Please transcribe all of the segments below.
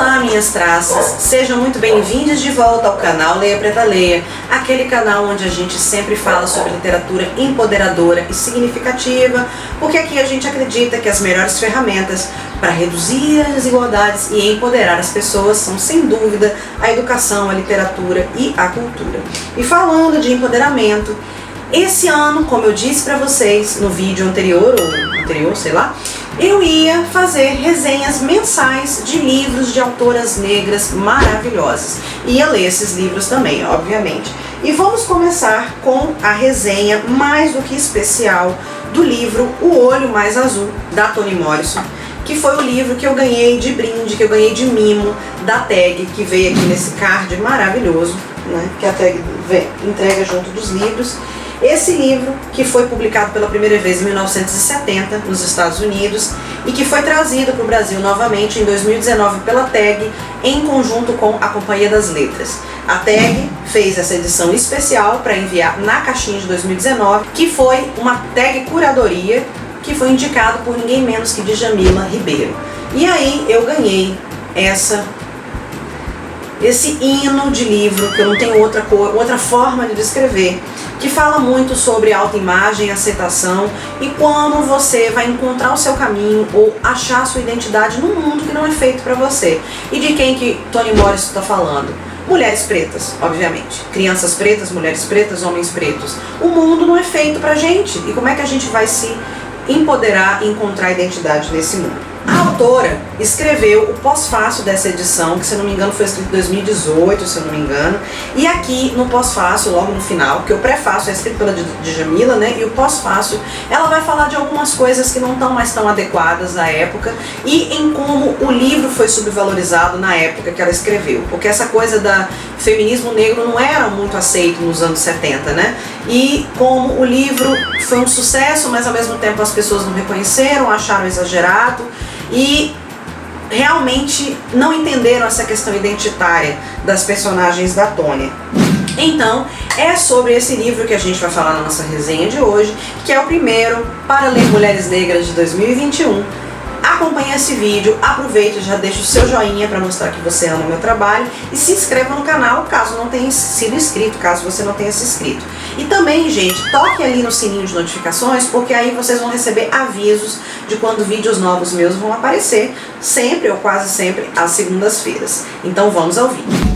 Olá, minhas traças! Sejam muito bem-vindos de volta ao canal Leia Preta Leia, aquele canal onde a gente sempre fala sobre literatura empoderadora e significativa, porque aqui a gente acredita que as melhores ferramentas para reduzir as desigualdades e empoderar as pessoas são, sem dúvida, a educação, a literatura e a cultura. E falando de empoderamento, esse ano, como eu disse para vocês no vídeo anterior, sei lá, eu ia fazer resenhas mensais de livros de autoras negras maravilhosas. Ia ler esses livros também, obviamente. E vamos começar com a resenha mais do que especial do livro O Olho Mais Azul, da Toni Morrison, que foi o livro que eu ganhei de brinde, que eu ganhei de mimo da tag, que veio aqui nesse card maravilhoso, né, que a tag entrega junto dos livros. Esse livro, que foi publicado pela primeira vez em 1970 nos Estados Unidos e que foi trazido para o Brasil novamente em 2019 pela TAG, em conjunto com a Companhia das Letras. A TAG fez essa edição especial para enviar na caixinha de 2019, que foi uma TAG curadoria, que foi indicado por ninguém menos que Djamila Ribeiro. E aí eu ganhei esse hino de livro, que eu não tenho outra forma de descrever, que fala muito sobre autoimagem, aceitação e como você vai encontrar o seu caminho ou achar a sua identidade num mundo que não é feito para você. E de quem que Toni Morrison está falando? Mulheres pretas, obviamente. Crianças pretas, mulheres pretas, homens pretos. O mundo não é feito pra gente. E como é que a gente vai se empoderar e encontrar identidade nesse mundo? A autora escreveu o pós-fácio dessa edição, que se eu não me engano foi escrito em 2018, se eu não me engano, e aqui no pós-fácio, logo no final, porque o pré-fácio é escrito pela Djamila, né, e o pós-fácio, ela vai falar de algumas coisas que não estão mais tão adequadas à época e em como o livro foi subvalorizado na época que ela escreveu, porque essa coisa da feminismo negro não era muito aceito nos anos 70, né, e como o livro foi um sucesso, mas ao mesmo tempo as pessoas não reconheceram, acharam exagerado, e realmente não entenderam essa questão identitária das personagens da Toni. Então, é sobre esse livro que a gente vai falar na nossa resenha de hoje, que é o primeiro para ler Mulheres Negras de 2021. Acompanhe esse vídeo, aproveite e já deixa o seu joinha para mostrar que você ama o meu trabalho e se inscreva no canal caso não tenha sido inscrito, caso você não tenha se inscrito. E também, gente, toque ali no sininho de notificações, porque aí vocês vão receber avisos de quando vídeos novos meus vão aparecer, sempre ou quase sempre às segundas-feiras. Então vamos ao vídeo.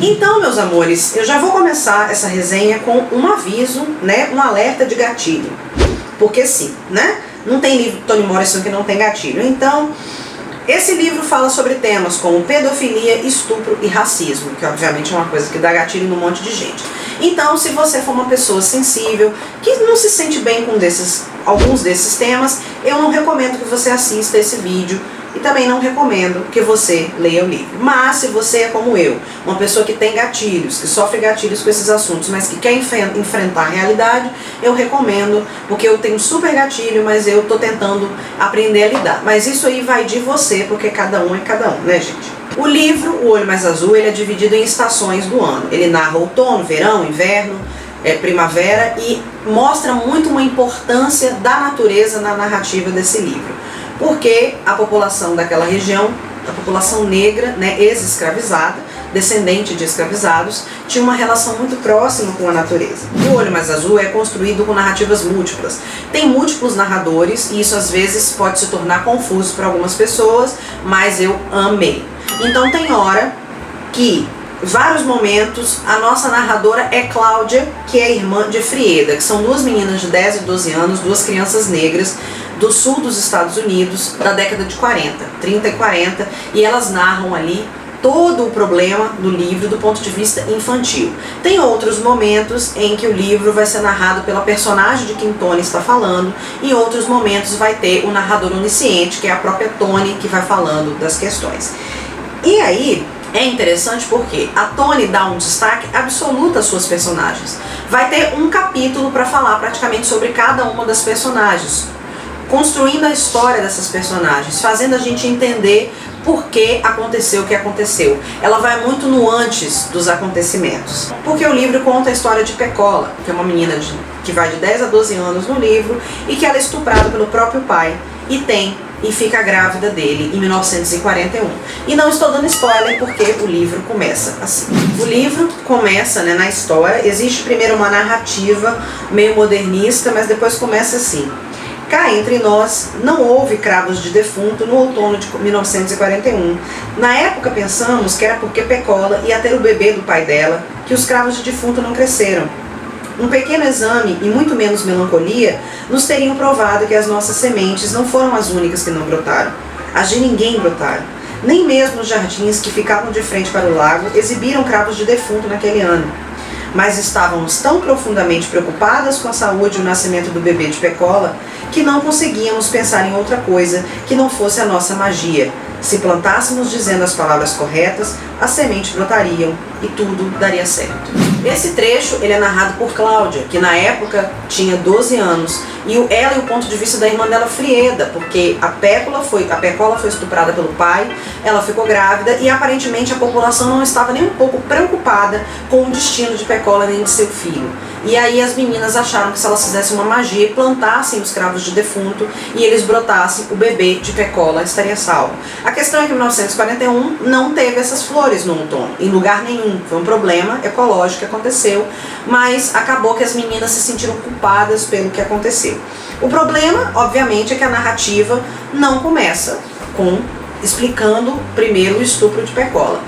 Então, meus amores, eu já vou começar essa resenha com um aviso, né, um alerta de gatilho. Porque sim, né? Não tem livro de Toni Morrison que não tem gatilho. Então, esse livro fala sobre temas como pedofilia, estupro e racismo, que obviamente é uma coisa que dá gatilho num monte de gente. Então, se você for uma pessoa sensível, que não se sente bem com alguns desses temas, eu não recomendo que você assista esse vídeo. E também não recomendo que você leia o livro. Mas se você é como eu, uma pessoa que tem gatilhos, que sofre gatilhos com esses assuntos, mas que quer enfrentar a realidade, eu recomendo, porque eu tenho super gatilho, mas eu tô tentando aprender a lidar. Mas isso aí vai de você, porque cada um é cada um, né, gente? O livro, O Olho Mais Azul, ele é dividido em estações do ano. Ele narra outono, verão, inverno, primavera e mostra muito uma importância da natureza na narrativa desse livro. Porque a população daquela região, a população negra, né, ex-escravizada, descendente de escravizados, tinha uma relação muito próxima com a natureza. O Olho Mais Azul é construído com narrativas múltiplas. Tem múltiplos narradores e isso às vezes pode se tornar confuso para algumas pessoas, mas eu amei. Então tem hora que, vários momentos, a nossa narradora é Cláudia, que é irmã de Frieda, que são duas meninas de 10 e 12 anos, duas crianças negras, do sul dos Estados Unidos, da década de 40, 30 e 40, e elas narram ali todo o problema do livro do ponto de vista infantil. Tem outros momentos em que o livro vai ser narrado pela personagem de quem Toni está falando, e em outros momentos vai ter o narrador onisciente, que é a própria Toni, que vai falando das questões. E aí, é interessante porque a Toni dá um destaque absoluto às suas personagens. Vai ter um capítulo para falar praticamente sobre cada uma das personagens, construindo a história dessas personagens, fazendo a gente entender por que aconteceu o que aconteceu. Ela vai muito no antes dos acontecimentos. Porque o livro conta a história de Pecola, que é uma menina que vai de 10 a 12 anos no livro, e que ela é estuprada pelo próprio pai e fica grávida dele em 1941. E não estou dando spoiler porque o livro começa assim. O livro começa, né, na história, existe primeiro uma narrativa meio modernista, mas depois começa assim. Cá entre nós, não houve cravos de defunto no outono de 1941. Na época pensamos que era porque Pecola ia ter o bebê do pai dela, que os cravos de defunto não cresceram. Um pequeno exame e muito menos melancolia nos teriam provado que as nossas sementes não foram as únicas que não brotaram. As de ninguém brotaram. Nem mesmo os jardins que ficavam de frente para o lago exibiram cravos de defunto naquele ano. Mas estávamos tão profundamente preocupadas com a saúde e o nascimento do bebê de Pecola que não conseguíamos pensar em outra coisa que não fosse a nossa magia. Se plantássemos dizendo as palavras corretas, as sementes brotariam e tudo daria certo. Esse trecho ele é narrado por Cláudia, que na época tinha 12 anos, e ela e o ponto de vista da irmã dela Frieda, porque a Pecola foi estuprada pelo pai, ela ficou grávida e aparentemente a população não estava nem um pouco preocupada com o destino de Pecola nem de seu filho. E aí as meninas acharam que se elas fizessem uma magia e plantassem os cravos de defunto e eles brotassem, o bebê de Pecola estaria salvo. A questão é que em 1941 não teve essas flores no outono, em lugar nenhum. Foi um problema ecológico que aconteceu, mas acabou que as meninas se sentiram culpadas pelo que aconteceu. O problema, obviamente, é que a narrativa não começa explicando primeiro o estupro de Pecola.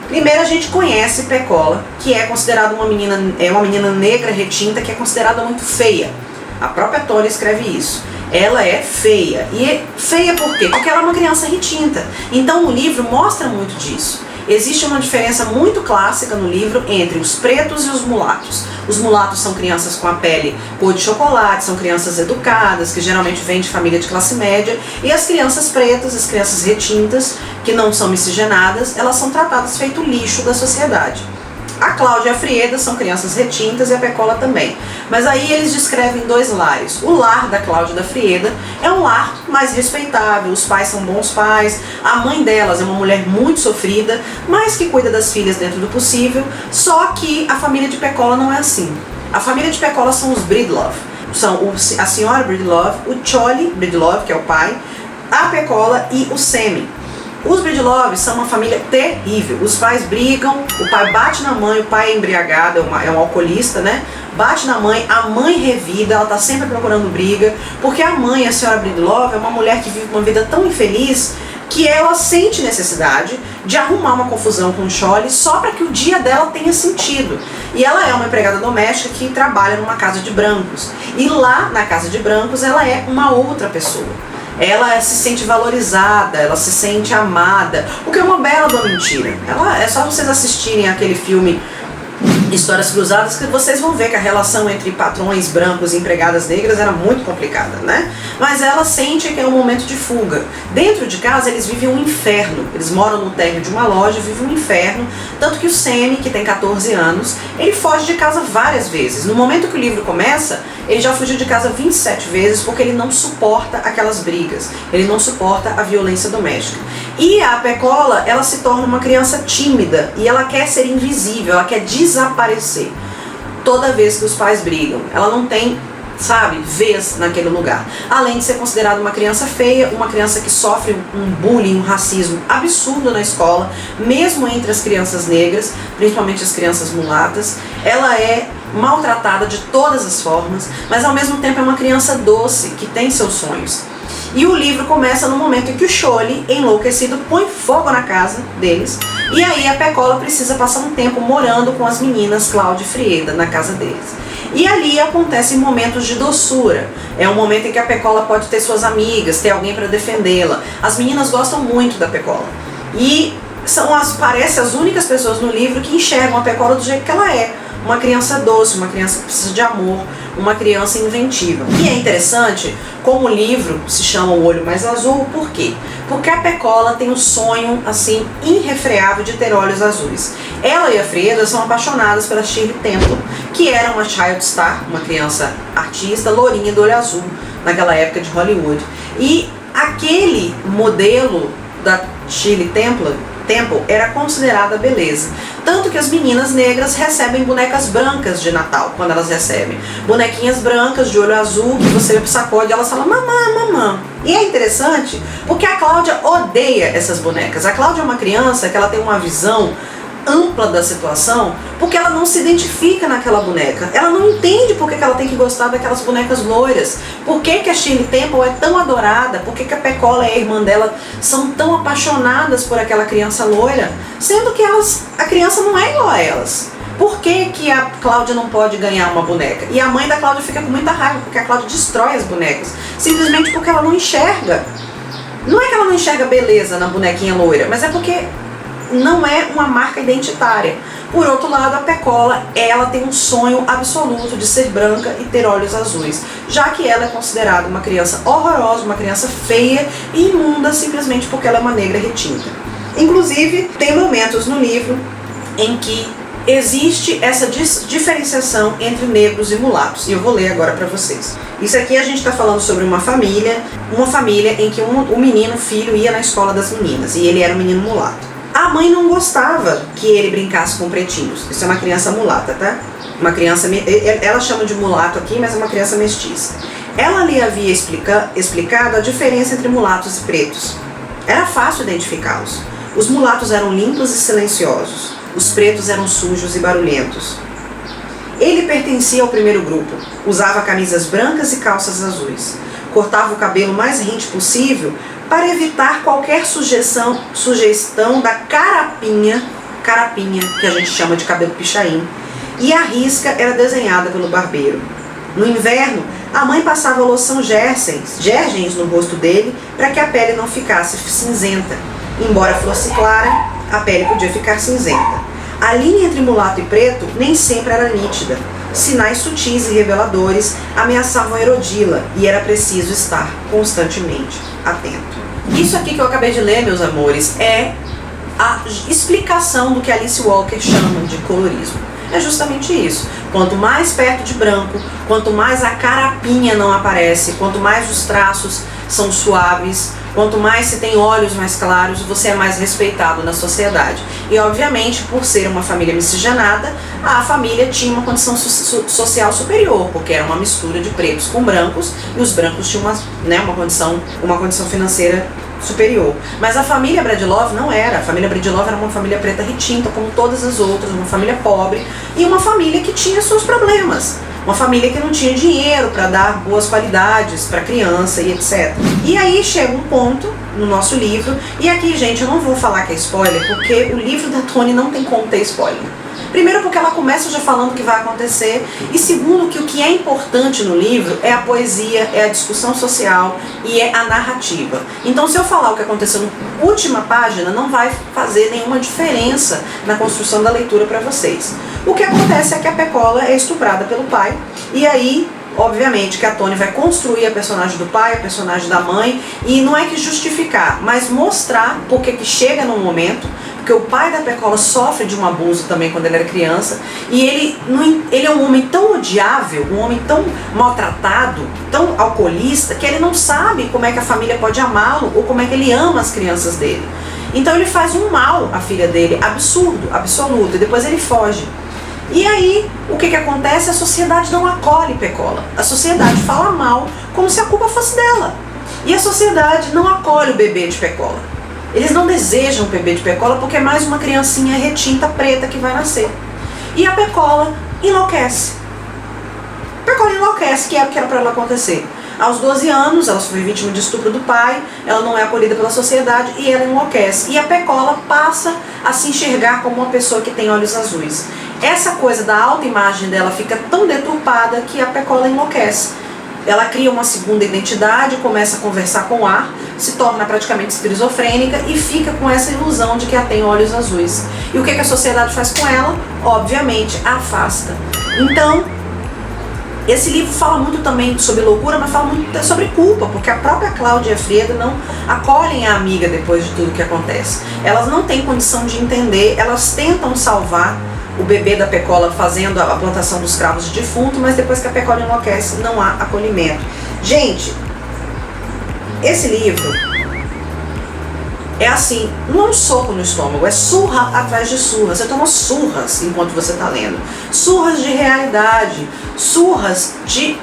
Primeiro a gente conhece Pecola, que é considerada uma menina negra retinta, que é considerada muito feia. A própria Tônia escreve isso. Ela é feia. E feia por quê? Porque ela é uma criança retinta. Então o livro mostra muito disso. Existe uma diferença muito clássica no livro entre os pretos e os mulatos. Os mulatos são crianças com a pele cor de chocolate, são crianças educadas, que geralmente vêm de família de classe média, e as crianças pretas, as crianças retintas, que não são miscigenadas, elas são tratadas feito lixo da sociedade. A Cláudia e a Frieda são crianças retintas e a Pecola também. Mas aí eles descrevem dois lares. O lar da Cláudia e da Frieda é um lar mais respeitável, os pais são bons pais, a mãe delas é uma mulher muito sofrida, mas que cuida das filhas dentro do possível, só que a família de Pecola não é assim. A família de Pecola são os Breedlove. São a senhora Breedlove, o Charlie Breedlove, que é o pai, a Pecola e o Sammy. Os Breedlove são uma família terrível. Os pais brigam, o pai bate na mãe, o pai é embriagado, é um alcoolista, né? Bate na mãe, a mãe revida, ela tá sempre procurando briga, porque a mãe, a senhora Breedlove, é uma mulher que vive uma vida tão infeliz que ela sente necessidade de arrumar uma confusão com o Charlie só para que o dia dela tenha sentido. E ela é uma empregada doméstica que trabalha numa casa de brancos. E lá na casa de brancos ela é uma outra pessoa. Ela se sente valorizada, ela se sente amada, o que é uma bela da mentira. É só vocês assistirem aquele filme Histórias Cruzadas que vocês vão ver que a relação entre patrões brancos e empregadas negras era muito complicada, né? Mas ela sente que é um momento de fuga. Dentro de casa eles vivem um inferno, eles moram no térreo de uma loja, vivem um inferno, tanto que o Sammy, que tem 14 anos, ele foge de casa várias vezes. No momento que o livro começa, ele já fugiu de casa 27 vezes porque ele não suporta aquelas brigas, ele não suporta a violência doméstica. E a Pecola, ela se torna uma criança tímida e ela quer ser invisível, ela quer desaparecer toda vez que os pais brigam. Ela não tem, sabe, vez naquele lugar. Além de ser considerada uma criança feia, uma criança que sofre um bullying, um racismo absurdo na escola, mesmo entre as crianças negras, principalmente as crianças mulatas. Ela é maltratada de todas as formas, mas ao mesmo tempo é uma criança doce, que tem seus sonhos. E o livro começa no momento em que o Charlie, enlouquecido, põe fogo na casa deles. E aí a Pecola precisa passar um tempo morando com as meninas Cláudia e Frieda na casa deles. E ali acontecem momentos de doçura. É um momento em que a Pecola pode ter suas amigas, ter alguém para defendê-la. As meninas gostam muito da Pecola. E parece as únicas pessoas no livro que enxergam a Pecola do jeito que ela é. Uma criança doce, uma criança que precisa de amor, uma criança inventiva. E é interessante como o livro se chama O Olho Mais Azul, por quê? Porque a Pecola tem um sonho, assim, irrefreável de ter olhos azuis. Ela e a Frieda são apaixonadas pela Shirley Temple, que era uma child star, uma criança artista, lourinha do olho azul, naquela época de Hollywood. E aquele modelo da Shirley Temple era considerada beleza. Tanto que as meninas negras recebem bonecas brancas de Natal, quando elas recebem. Bonequinhas brancas de olho azul, que você sacode e elas falam mamã, mamã. E é interessante porque a Cláudia odeia essas bonecas. A Cláudia é uma criança que ela tem uma visão ampla da situação, porque ela não se identifica naquela boneca. Ela não entende por que ela tem que gostar daquelas bonecas loiras. Por que a Shirley Temple é tão adorada? Por que a Pecola e a irmã dela são tão apaixonadas por aquela criança loira? Sendo que a criança não é igual a elas. Por que a Cláudia não pode ganhar uma boneca? E a mãe da Cláudia fica com muita raiva, porque a Cláudia destrói as bonecas. Simplesmente porque ela não enxerga. Não é que ela não enxerga beleza na bonequinha loira, mas é porque não é uma marca identitária. Por outro lado, a Pecola, ela tem um sonho absoluto de ser branca e ter olhos azuis, já que ela é considerada uma criança horrorosa, uma criança feia e imunda, simplesmente porque ela é uma negra retinta. Inclusive, tem momentos no livro em que existe essa diferenciação entre negros e mulatos, e eu vou ler agora para vocês. Isso aqui a gente está falando sobre uma família em que o menino, o filho, ia na escola das meninas, e ele era um menino mulato. A mãe não gostava que ele brincasse com pretinhos. Isso é uma criança mulata, tá? Uma criança, ela chama de mulato aqui, mas é uma criança mestiça. Ela lhe havia explicado a diferença entre mulatos e pretos. Era fácil identificá-los. Os mulatos eram limpos e silenciosos. Os pretos eram sujos e barulhentos. Ele pertencia ao primeiro grupo. Usava camisas brancas e calças azuis. Cortava o cabelo mais rente possível para evitar qualquer sugestão da carapinha, que a gente chama de cabelo pichain, e a risca era desenhada pelo barbeiro. No inverno, a mãe passava loção gergens no rosto dele para que a pele não ficasse cinzenta. Embora fosse clara, a pele podia ficar cinzenta. A linha entre mulato e preto nem sempre era nítida. Sinais sutis e reveladores ameaçavam erodi-la e era preciso estar constantemente atento. Isso aqui que eu acabei de ler, meus amores, é a explicação do que Alice Walker chama de colorismo. É justamente isso. Quanto mais perto de branco, quanto mais a carapinha não aparece, quanto mais os traços são suaves, quanto mais se tem olhos mais claros, você é mais respeitado na sociedade. E obviamente, por ser uma família miscigenada, a família tinha uma condição social superior, porque era uma mistura de pretos com brancos, e os brancos tinham uma condição financeira superior. Mas a família Bradlove não era. A família Bradlove era uma família preta retinta, como todas as outras, uma família pobre, e uma família que tinha seus problemas. Uma família que não tinha dinheiro para dar boas qualidades para a criança e etc. E aí chega um ponto no nosso livro, e aqui, gente, eu não vou falar que é spoiler, porque o livro da Toni não tem como ter spoiler. Primeiro porque ela começa já falando o que vai acontecer, e segundo que o que é importante no livro é a poesia, é a discussão social e é a narrativa. Então se eu falar o que aconteceu na última página, não vai fazer nenhuma diferença na construção da leitura para vocês. O que acontece é que a Pecola é estuprada pelo pai, e aí obviamente que a Toni vai construir a personagem do pai, a personagem da mãe, e não é que justificar, mas mostrar porque que chega num momento, porque o pai da Pecola sofre de um abuso também quando ele era criança, e ele é um homem tão odiável, um homem tão maltratado, tão alcoolista, que ele não sabe como é que a família pode amá-lo, ou como é que ele ama as crianças dele. Então ele faz um mal à filha dele, absurdo, absoluto, e depois ele foge. E aí, o que acontece? A sociedade não acolhe Pecola. A sociedade fala mal, como se a culpa fosse dela. E a sociedade não acolhe o bebê de Pecola. Eles não desejam o bebê de Pecola porque é mais uma criancinha retinta preta que vai nascer. E a Pecola enlouquece. Pecola enlouquece, que era o que era para ela acontecer. Aos 12 anos, ela foi vítima de estupro do pai, ela não é acolhida pela sociedade e ela enlouquece. E a Pecola passa a se enxergar como uma pessoa que tem olhos azuis. Essa coisa da autoimagem dela fica tão deturpada que a Pecola enlouquece. Ela cria uma segunda identidade, começa a conversar com o ar, se torna praticamente esquizofrênica e fica com essa ilusão de que ela tem olhos azuis. E o que a sociedade faz com ela? Obviamente, a afasta. Então, esse livro fala muito também sobre loucura, mas fala muito sobre culpa, porque a própria Cláudia e a Freda não acolhem a amiga depois de tudo que acontece. Elas não têm condição de entender, elas tentam salvar o bebê da Pecola fazendo a plantação dos cravos de defunto, mas depois que a Pecola enlouquece, não há acolhimento. Gente, esse livro é assim, não é um soco no estômago, é surra atrás de surra. Você toma surras enquanto você está lendo. Surras de realidade, surras de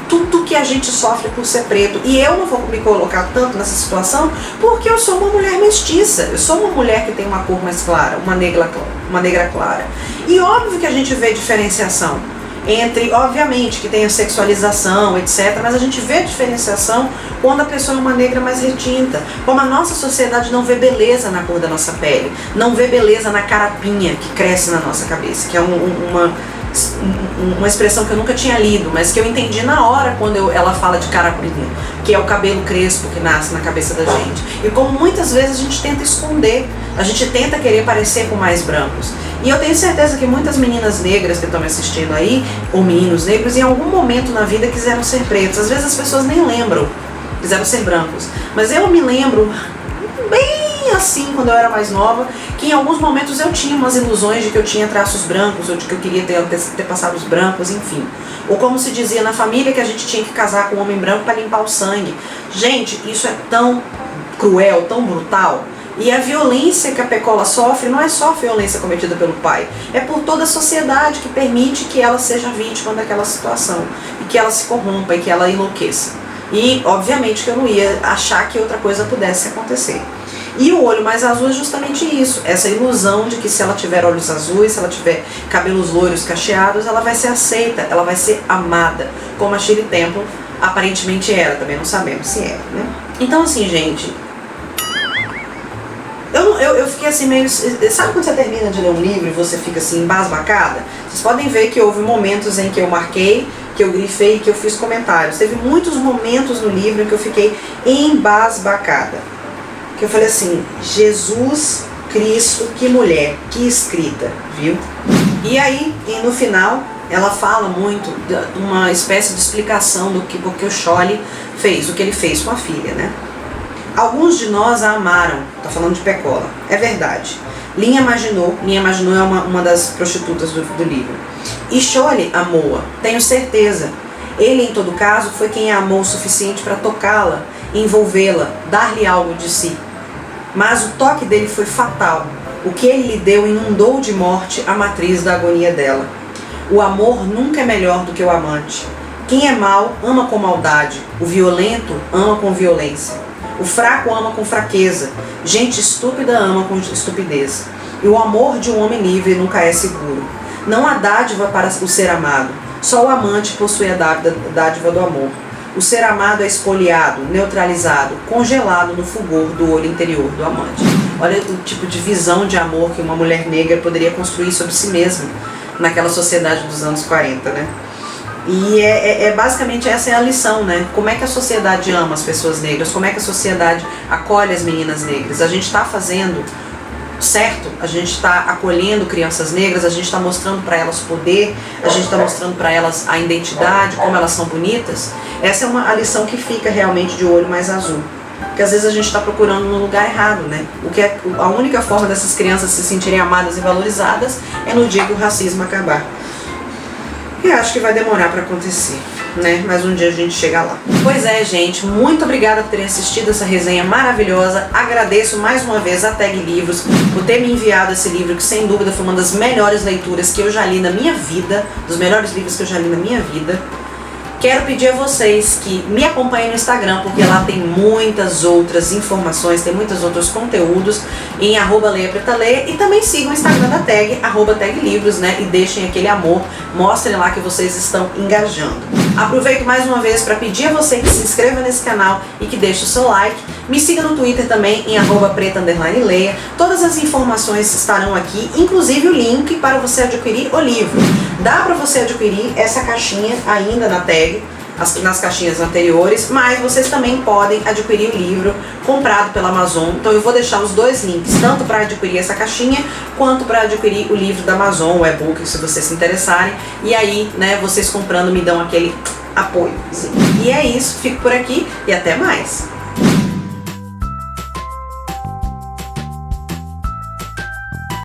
tudo que a gente sofre por ser preto. E eu não vou me colocar tanto nessa situação porque eu sou uma mulher mestiça. Eu sou uma mulher que tem uma cor mais clara, uma negra clara. E óbvio que a gente vê diferenciação entre, obviamente, que tem a sexualização, etc. Mas a gente vê diferenciação quando a pessoa é uma negra mais retinta. Como a nossa sociedade não vê beleza na cor da nossa pele, não vê beleza na carapinha que cresce na nossa cabeça, que é uma expressão que eu nunca tinha lido, mas que eu entendi na hora quando ela fala de carapinha, que é o cabelo crespo que nasce na cabeça da gente. E como muitas vezes a gente tenta esconder, a gente tenta querer parecer com mais brancos. E eu tenho certeza que muitas meninas negras que estão me assistindo aí, ou meninos negros, em algum momento na vida quiseram ser pretos. Às vezes as pessoas nem lembram, quiseram ser brancos. Mas eu me lembro bem assim, quando eu era mais nova, que em alguns momentos eu tinha umas ilusões de que eu tinha traços brancos, ou de que eu queria ter passado os brancos, enfim. Ou como se dizia na família, que a gente tinha que casar com um homem branco para limpar o sangue. Gente, isso é tão cruel, tão brutal. E a violência que a Pecola sofre não é só a violência cometida pelo pai, é por toda a sociedade que permite que ela seja vítima daquela situação, e que ela se corrompa, e que ela enlouqueça. E obviamente que eu não ia achar que outra coisa pudesse acontecer. E o olho mais azul é justamente isso, essa ilusão de que se ela tiver olhos azuis, se ela tiver cabelos loiros cacheados, ela vai ser aceita, ela vai ser amada, como a Shirley Temple aparentemente era, também não sabemos se é, né? Então assim, gente, eu fiquei assim meio... Sabe quando você termina de ler um livro e você fica assim embasbacada? Vocês podem ver que houve momentos em que eu marquei, que eu grifei, que eu fiz comentários. Teve muitos momentos no livro em que eu fiquei embasbacada. Que eu falei assim, Jesus Cristo, que mulher, que escrita, viu? E aí, no final, ela fala muito de uma espécie de explicação do que o Scholle fez, o que ele fez com a filha, né? Alguns de nós a amaram, tá falando de Pecola, é verdade. Linha Maginot é uma das prostitutas do livro. E Scholle amou-a, tenho certeza. Ele, em todo caso, foi quem a amou o suficiente para tocá-la, envolvê-la, dar-lhe algo de si. Mas o toque dele foi fatal. O que ele lhe deu inundou de morte a matriz da agonia dela. O amor nunca é melhor do que o amante. Quem é mau ama com maldade, o violento ama com violência. O fraco ama com fraqueza, gente estúpida ama com estupidez. E o amor de um homem livre nunca é seguro. Não há dádiva para o ser amado, só o amante possui a dádiva do amor. O ser amado é espoliado, neutralizado, congelado no fulgor do olho interior do amante. Olha o tipo de visão de amor que uma mulher negra poderia construir sobre si mesma naquela sociedade dos anos 40, né? E basicamente essa é a lição, né? Como é que a sociedade ama as pessoas negras? Como é que a sociedade acolhe as meninas negras? A gente está fazendo certo? A gente está acolhendo crianças negras, a gente está mostrando para elas poder, a gente está mostrando para elas a identidade, como elas são bonitas? Essa é a lição que fica realmente de olho mais azul. Porque às vezes a gente está procurando no lugar errado, né? A única forma dessas crianças se sentirem amadas e valorizadas é no dia que o racismo acabar. E acho que vai demorar para acontecer, né? Mas um dia a gente chega lá. Pois é, gente, muito obrigada por terem assistido essa resenha maravilhosa. Agradeço mais uma vez a Tag Livros por ter me enviado esse livro, que sem dúvida foi uma das melhores leituras que eu já li na minha vida, dos melhores livros que eu já li na minha vida. Quero pedir a vocês que me acompanhem no Instagram, porque lá tem muitas outras informações, tem muitos outros conteúdos em @leiapretaleia, e também sigam o Instagram da Tag, @taglivros, né? E deixem aquele amor, mostrem lá que vocês estão engajando. Aproveito mais uma vez para pedir a você que se inscreva nesse canal e que deixe o seu like. Me siga no Twitter também em @preta_leia. Todas as informações estarão aqui, inclusive o link para você adquirir o livro. Dá para você adquirir essa caixinha ainda na Tag, nas caixinhas anteriores, mas vocês também podem adquirir o livro comprado pela Amazon. Então eu vou deixar os dois links, tanto para adquirir essa caixinha, quanto para adquirir o livro da Amazon, o e-book, se vocês se interessarem. E aí, né, vocês comprando me dão aquele apoio. E é isso, fico por aqui e até mais!